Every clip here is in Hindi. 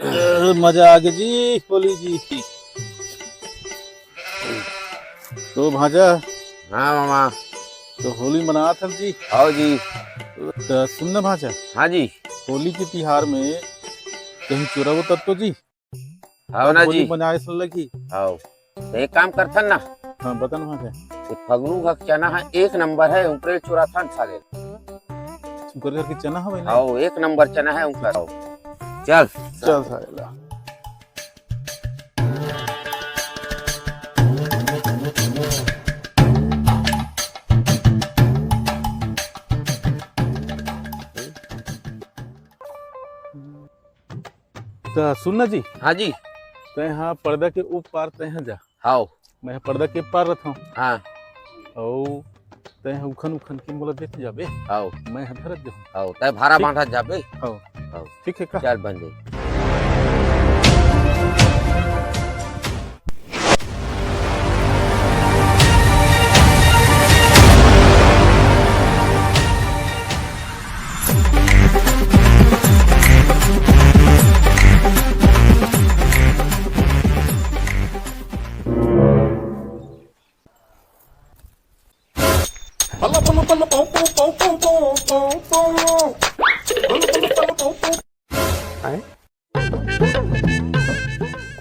मजा आ गया जी होली जी। तो भाजा हाँ मामा। तो होली मना था जी। आओ जी। तो सुनना भाजा, हाँ जी। होली के त्योहार में कहीं चोरा वो तब तो जी आओ ना होली जी। मनाए सन लगी। आओ तो एक काम करथन ना, हाँ बतन भाजा। ये फगनू का चना है एक नंबर है, ऊपर चोरा था साले। शुक्र करके चना हवे ना। आओ एक नंबर चना है ऊपर। आओ चल चल साला। तो सुनना जी, हाँ जी। तय हाँ पर्दा के ऊप पार तय हाँ जा, आओ। मैं पर्दा के पार रहता हूँ। हाँ और तय हाँ उखन उखन की मोला देख जाबे। आओ। मैं हधरत जाऊँ। आओ तय भाड़ा ठीक। बांधा जाबे। आओ आओ ठीक है का। चल बन जाई।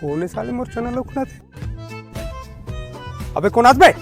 कोने साले मोर चैनल उखड़ा थे। अबे कौन आज बे?